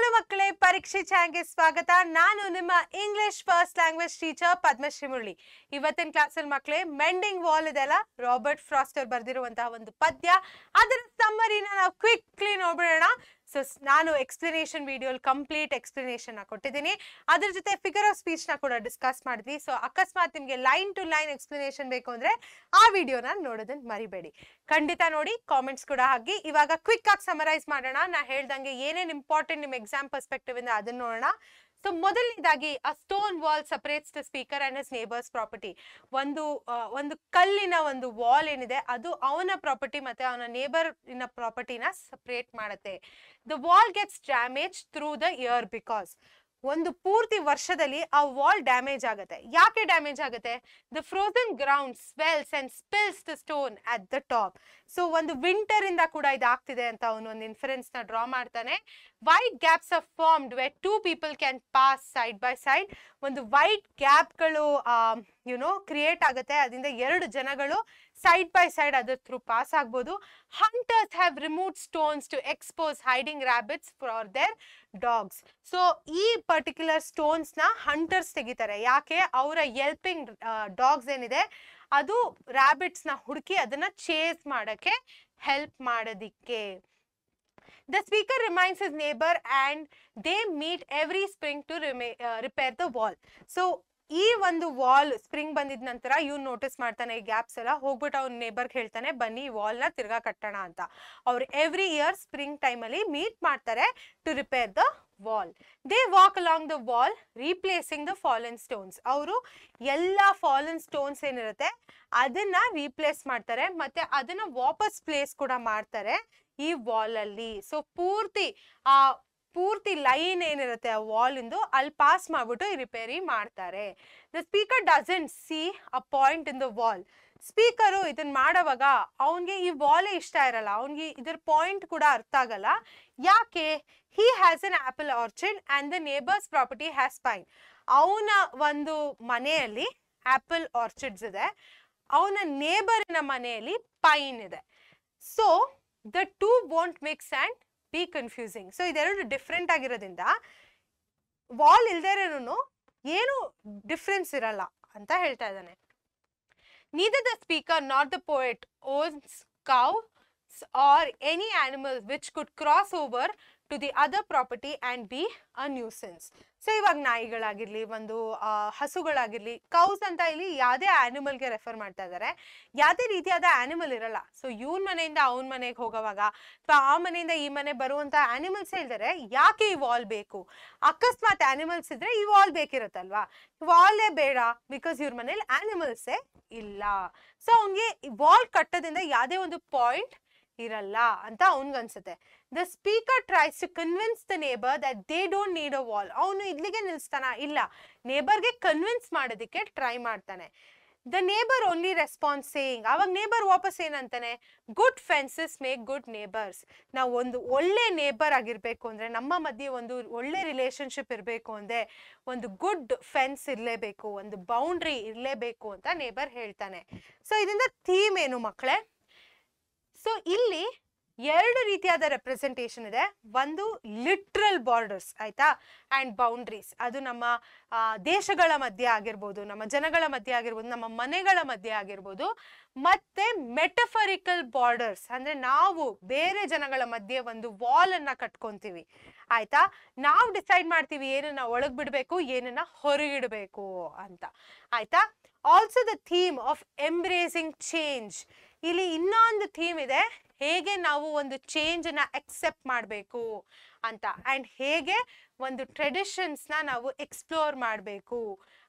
Hello ಮಕ್ಕಳೇ, ಪರೀಕ್ಷೆ ಚಾನೆಲ್ಗೆ ಸ್ವಾಗತ. ನಾನು ನಿಮ್ಮ English first language teacher Padmashree Murali. ಇವತ್ತಿನ ಕ್ಲಾಸಲ್ಲಿ ಮಕ್ಕಳೇ ಮೆಂಡಿಂಗ್ ವಾಲ್ ಇದೆಲ್ಲ, ರಾಬರ್ಟ್ ಫ್ರಾಸ್ಟ್ ಅವರು ಬರೆದಿರುವಂತಹ ಒಂದು ಪದ್ಯ. ಅದರ ಸಮ್ಮರಿನ ನಾವು ಕ್ವಿಕ್ಲಿ ನೋಡ್ಬಿಡೋಣ. ಸೊ ನಾನು ಎಕ್ಸ್ಪ್ಲನೇಷನ್ ವಿಡಿಯೋಲಿ ಕಂಪ್ಲೀಟ್ ಎಕ್ಸ್ಪ್ಲನೇಷನ್ ಕೊಟ್ಟಿದ್ದೀನಿ. ಅದ್ರ ಜೊತೆ ಫಿಗರ್ ಆಫ್ ಸ್ಪೀಚ್ ನ ಕೂಡ ಡಿಸ್ಕಸ್ ಮಾಡಿದ್ವಿ. ಸೊ ಅಕಸ್ಮಾತ್ ನಿಮಗೆ ಲೈನ್ ಟು ಲೈನ್ ಎಕ್ಸ್ಪ್ಲನೇಷನ್ ಬೇಕು ಅಂದ್ರೆ ಆ ವಿಡಿಯೋನ ನೋಡೋದನ್ನ ಮರಿಬೇಡಿ. ಖಂಡಿತ ನೋಡಿ, ಕಾಮೆಂಟ್ಸ್ ಕೂಡ ಹಾಕಿ. ಇವಾಗ ಕ್ವಿಕ್ ಆಗಿ ಸಮರೈಸ್ ಮಾಡೋಣ. ನಾ ಹೇಳ್ದಂಗೆ ಏನೇನು ಇಂಪಾರ್ಟೆಂಟ್ ನಿಮ್ಮ ಎಕ್ಸಾಮ್ ಪರ್ಸ್ಪೆಕ್ಟಿವ್ ಇಂದ ಅದನ್ನ ನೋಡೋಣ. ಸೊ ಮೊದಲನೇದಾಗಿ a stone wall separates the speaker and his neighbours property. ಒಂದು ಕಲ್ಲಿನ ಒಂದು ವಾಲ್ ಏನಿದೆ ಅದು ಅವನ ಪ್ರಾಪರ್ಟಿ ಮತ್ತೆ ಅವನ ನೇಬರ್ ಇನ ಪ್ರಾಪರ್ಟಿನ ಸಪರೇಟ್ ಮಾಡುತ್ತೆ. The wall gets damage through the here because ಒಂದು ಪೂರ್ತಿ ವರ್ಷದಲ್ಲಿ ಆ ವಾಲ್ ಡ್ಯಾಮೇಜ್ ಆಗುತ್ತೆ. ಯಾಕೆ ಡ್ಯಾಮೇಜ್ ಆಗುತ್ತೆ? The frozen ground swells and spills the stone at the top. So ಒಂದು ವಿಂಟರ್ ಇಂದ ಕೂಡ ಇದಾಗ್ತಿದೆ ಅಂತ ಅವನು ಒಂದು ಇನ್ಫರೆನ್ಸ್ ನ ಡ್ರಾ ಮಾಡ್ತಾನೆ. White gaps are formed where two people can pass side by side. ಒಂದು ವೈಟ್ ಗ್ಯಾಪ್ಗಳು ಕ್ರಿಯೇಟ್ ಆಗುತ್ತೆ. ಅದರಿಂದ ಎರಡು ಜನಗಳು ಸೈಡ್ ಬೈ ಸೈಡ್ ಅದ್ರ ಥ್ರೂ ಪಾಸ್ ಆಗ್ಬೋದು. Hunters have removed stones to expose hiding rabbits for their dogs. So ಈ particular stones ನ ಹಂಟರ್ಸ್ ತೆಗಿತಾರೆ. ಯಾಕೆ? ಅವರ ಹೆಲ್ಪಿಂಗ್ ಡಾಗ್ಸ್ ಏನಿದೆ ಅದು ರ್ಯಾಬಿಟ್ಸ್ ನ ಹುಡುಕಿ ಅದನ್ನ ಚೇಸ್ ಮಾಡಕ್ಕೆ ಹೆಲ್ಪ್ ಮಾಡೋದಿಕ್ಕೆ. The speaker reminds his neighbor and they meet every spring to repair the wall. So ಈ ಒಂದು ವಾಲ್ ಸ್ಪ್ರಿಂಗ್ ಬಂದಿದ ನಂತರ ಇವ್ನು ನೋಟಿಸ್ ಮಾಡ್ತಾನೆ ಈ ಗ್ಯಾಪ್ಸ್ ಎಲ್ಲ. ಹೋಗ್ಬಿಟ್ಟು ಅವ್ನ ನೇಬರ್ಗೆ ಹೇಳ್ತಾನೆ, ಬನ್ನಿ ಈ ವಾಲ್ ನ ತಿರ್ಗಾ ಕಟ್ಟೋಣ ಅಂತ. ಅವ್ರು ಎವ್ರಿ ಇಯರ್ ಸ್ಪ್ರಿಂಗ್ ಟೈಮ್ ಅಲ್ಲಿ ಮೀಟ್ ಮಾಡ್ತಾರೆ to repair the wall. They walk along the wall replacing the fallen stones. ಅವರು ಎಲ್ಲ ಫಾಲನ್ ಸ್ಟೋನ್ಸ್ ಏನಿರುತ್ತೆ ಅದನ್ನ ರೀಪ್ಲೇಸ್ ಮಾಡ್ತಾರೆ ಮತ್ತೆ ಅದನ್ನ ವಾಪಸ್ ಪ್ಲೇಸ್ ಕೂಡ ಮಾಡ್ತಾರೆ ಈ ವಾಲ್ ಅಲ್ಲಿ. ಸೊ ಪೂರ್ತಿ ಲೈನ್ ಏನಿರುತ್ತೆ ಆ ವಾಲ್ ಇಂದು ಅಲ್ಲಿ ಪಾಸ್ ಮಾಡ್ಬಿಟ್ಟು ಈ ರಿಪೇರಿ ಮಾಡ್ತಾರೆ. The speaker doesn't C a point in the wall. Speaker ಇದನ್ನ ಮಾಡೋವಾಗ ಅವನ್ಗೆ ಈ ವಾಲೇ ಇಷ್ಟ ಇರಲ್ಲ, ಅವನ್ಗೆ ಇದ್ರ ಪಾಯಿಂಟ್ ಕೂಡ ಅರ್ಥ ಆಗಲ್ಲ. ಯಾಕೆ? He has an apple orchard and the neighbour's property has pine. ಅವನ ಒಂದು ಮನೆಯಲ್ಲಿ ಆಪಲ್ ಆರ್ಚರ್ಡ್ಸ್ ಇದೆ, ಅವನ ನೇಬರಿನ ಮನೆಯಲ್ಲಿ ಪೈನ್ ಇದೆ. So the two won't mix and B confusing. So ಇದೆರಡು ಡಿಫ್ರೆಂಟ್ ಆಗಿರೋದ್ರಿಂದ ವಾಲ್ ಇಲ್ದೇರೇನು ಏನು ಡಿಫ್ರೆನ್ಸ್ ಇರಲ್ಲ ಅಂತ ಹೇಳ್ತಾ ಇದ್ದಾನೆ. Neither the speaker nor the poet owns cows or any animal which could cross over to the other property and be a nuisance. So ಇವಾಗ ನಾಯಿಗಳಾಗಿರ್ಲಿ, ಒಂದು ಹಸುಗಳಾಗಿರ್ಲಿ, ಕೌಸ್ ಅಂತ ಇಲ್ಲಿ ಯಾವುದೇ ಆನಿಮಲ್ಗೆ ರೆಫರ್ ಮಾಡ್ತಾ ಇದ್ದಾರೆ. ಯಾವುದೇ ರೀತಿಯಾದ ಆನಿಮಲ್ ಇರಲ್ಲ. ಸೊ ಇವನ್ ಮನೆಯಿಂದ ಅವನ ಮನೆಗೆ ಹೋಗೋವಾಗ ಅಥವಾ ಆ ಮನೆಯಿಂದ ಈ ಮನೆ ಬರುವಂತ ಆನಿಮಲ್ಸ್ ಹೇಳ್ತಾರೆ ಯಾಕೆ ಈ ವಾಲ್ ಬೇಕು. ಅಕಸ್ಮಾತ್ ಆನಿಮಲ್ಸ್ ಇದ್ರೆ ಈ ವಾಲ್ ಬೇಕಿರುತ್ತಲ್ವಾ, ವಾಲೇ ಬೇಡ ಬಿಕಾಸ್ ಇವ್ರ ಮನೇಲಿ ಆನಿಮಲ್ಸೇ ಇಲ್ಲ. ಸೊ ಅವನ್ಗೆ ವಾಲ್ ಕಟ್ಟೋದ್ರಿಂದ ಯಾವುದೇ ಒಂದು ಪಾಯಿಂಟ್ ಇರಲ್ಲ ಅಂತ ಅವನ್ಗನ್ಸುತ್ತೆ. The speaker tries to convince the neighbour that they don't need a wall. ಅವನು ಇಲ್ಲಿಗೆ ನಿಲ್ಸ್ತಾನ ಇಲ್ಲ, ನೇಬರ್ಗೆ ಕನ್ವಿನ್ಸ್ ಮಾಡೋದಕ್ಕೆ ಟ್ರೈ ಮಾಡ್ತಾನೆ. The neighbour only response saying. ಅವಾಗ ನೇಬರ್ ವಾಪಸ್ ಏನಂತಾನೆ, good fences make good neighbours. ನಾವು ಒಂದು ಒಳ್ಳೆ ನೇಬರ್ ಆಗಿರ್ಬೇಕು ಅಂದ್ರೆ, ನಮ್ಮ ಮಧ್ಯೆ ಒಂದು ಒಳ್ಳೆ ರಿಲೇಶನ್ಶಿಪ್ ಇರಬೇಕು ಅಂದ್ರೆ ಒಂದು ಗುಡ್ ಫೆನ್ಸ್ ಇರಲೇಬೇಕು, ಒಂದು ಬೌಂಡ್ರಿ ಇರಲೇಬೇಕು ಅಂತ ನೇಬರ್ ಹೇಳ್ತಾನೆ. ಸೊ ಇದರಿಂದ ಥೀಮ್ ಏನು ಮಕ್ಕಳೇ? ಸೊ ಇಲ್ಲಿ ಎರಡು ರೀತಿಯಾದ ರೆಪ್ರೆಸೆಂಟೇಷನ್ ಇದೆ. ಒಂದು ಲಿಟ್ರಲ್ ಬಾರ್ಡರ್ಸ್, ಆಯ್ತಾ, ಅಂಡ್ ಬೌಂಡ್ರೀಸ್. ಅದು ನಮ್ಮ ದೇಶಗಳ ಮಧ್ಯೆ ಆಗಿರ್ಬೋದು, ನಮ್ಮ ಜನಗಳ ಮಧ್ಯೆ ಆಗಿರ್ಬೋದು, ನಮ್ಮ ಮನೆಗಳ ಮಧ್ಯೆ ಆಗಿರ್ಬೋದು. ಮತ್ತೆ ಮೆಟಫರಿಕಲ್ ಬಾರ್ಡರ್ಸ್ ಅಂದ್ರೆ ನಾವು ಬೇರೆ ಜನಗಳ ಮಧ್ಯೆ ಒಂದು ವಾಲ್ ಅನ್ನ ಕಟ್ಕೊಂತೀವಿ, ಆಯ್ತಾ. ನಾವು ಡಿಸೈಡ್ ಮಾಡ್ತೀವಿ ಏನನ್ನ ಒಳಗ್ ಬಿಡ್ಬೇಕು, ಏನನ್ನ ಹೊರಗಿಡ್ಬೇಕು ಅಂತ, ಆಯ್ತಾ. Also the theme of embracing change. ಇಲ್ಲಿ ಇನ್ನೊಂದು ಥೀಮ್ ಇದೆ, ಹೇಗೆ ನಾವು ಒಂದು ಚೇಂಜ್ ನ ಅಕ್ಸೆಪ್ಟ್ ಮಾಡಬೇಕು ಅಂತ, ಅಂಡ್ ಹೇಗೆ ಒಂದು ಟ್ರೆಡಿಷನ್ಸ್ ನ ನಾವು ಎಕ್ಸ್ಪ್ಲೋರ್ ಮಾಡಬೇಕು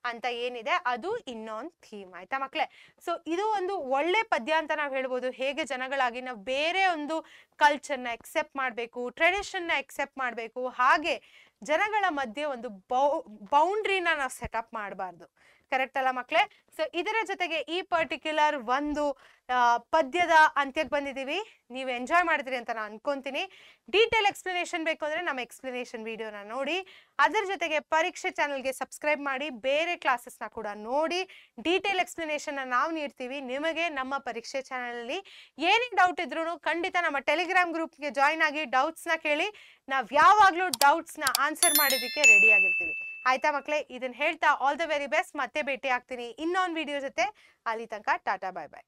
ಅಂತ ಏನಿದೆ ಅದು ಇನ್ನೊಂದು ಥೀಮ್, ಆಯ್ತಾ ಮಕ್ಕಳೇ. ಸೊ ಇದು ಒಂದು ಒಳ್ಳೆ ಪದ್ಯ ಅಂತ ನಾವು ಹೇಳ್ಬೋದು. ಹೇಗೆ ಜನಗಳಾಗಿ ನಾವು ಬೇರೆ ಒಂದು ಕಲ್ಚರ್ನ ಎಕ್ಸೆಪ್ಟ್ ಮಾಡಬೇಕು, ಟ್ರೆಡಿಷನ್ನ ಎಕ್ಸೆಪ್ಟ್ ಮಾಡಬೇಕು, ಹಾಗೆ ಜನಗಳ ಮಧ್ಯೆ ಒಂದು ಬೌಂಡ್ರಿನ ನಾವು ಸೆಟಪ್ ಮಾಡಬಾರ್ದು. ಕರೆಕ್ಟ್ ಅಲ್ಲ ಮಕ್ಕಳೇ? ಸೊ ಇದರ ಜೊತೆಗೆ ಈ ಪರ್ಟಿಕ್ಯುಲರ್ ಒಂದು ಪದ್ಯದ ಅಂತ್ಯಕ್ಕೆ ಬಂದಿದ್ದೀವಿ. ನೀವು ಎಂಜಾಯ್ ಮಾಡಿದ್ರಿ ಅಂತ ನಾನು ಅನ್ಕೊಂತೀನಿ. ಡೀಟೇಲ್ ಎಕ್ಸ್ಪ್ಲನೇಷನ್ ಬೇಕು ಅಂದ್ರೆ ನಮ್ಮ ಎಕ್ಸ್ಪ್ಲನೇಷನ್ ವಿಡಿಯೋನ ನೋಡಿ. ಅದರ ಜೊತೆಗೆ ಪರೀಕ್ಷೆ ಚಾನಲ್ಗೆ ಸಬ್ಸ್ಕ್ರೈಬ್ ಮಾಡಿ. ಬೇರೆ ಕ್ಲಾಸಸ್ನ ಕೂಡ ನೋಡಿ ಡೀಟೇಲ್ ಎಕ್ಸ್ಪ್ಲನೇಷನ್ ನಾವು ನೀಡ್ತೀವಿ. ನಿಮಗೆ ನಮ್ಮ ಪರೀಕ್ಷೆ ಚಾನಲಲ್ಲಿ ಏನೇ ಡೌಟ್ ಇದ್ರೂ ಖಂಡಿತ ನಮ್ಮ ಟೆಲಿಗ್ರಾಮ್ ಗ್ರೂಪ್ಗೆ ಜಾಯ್ನ್ ಆಗಿ ಡೌಟ್ಸ್ನ ಕೇಳಿ. ನಾವು ಯಾವಾಗಲೂ ಡೌಟ್ಸ್ನ ಆನ್ಸರ್ ಮಾಡೋದಕ್ಕೆ ರೆಡಿ ಆಗಿರ್ತೀವಿ. ಆಯ್ತಾ ಮಕ್ಕಳೇ? ಇದನ್ನ ಹೇಳ್ತಾ ಆಲ್ ದ ವೆರಿ ಬೆಸ್ಟ್. ಮತ್ತೆ ಭೇಟಿ ಆಗ್ತೀನಿ ಇನ್ನೊಂದು ವಿಡಿಯೋ ಜೊತೆ. ಅಲ್ಲಿ ತನಕ ಟಾಟಾ ಬಾಯ್ ಬಾಯ್.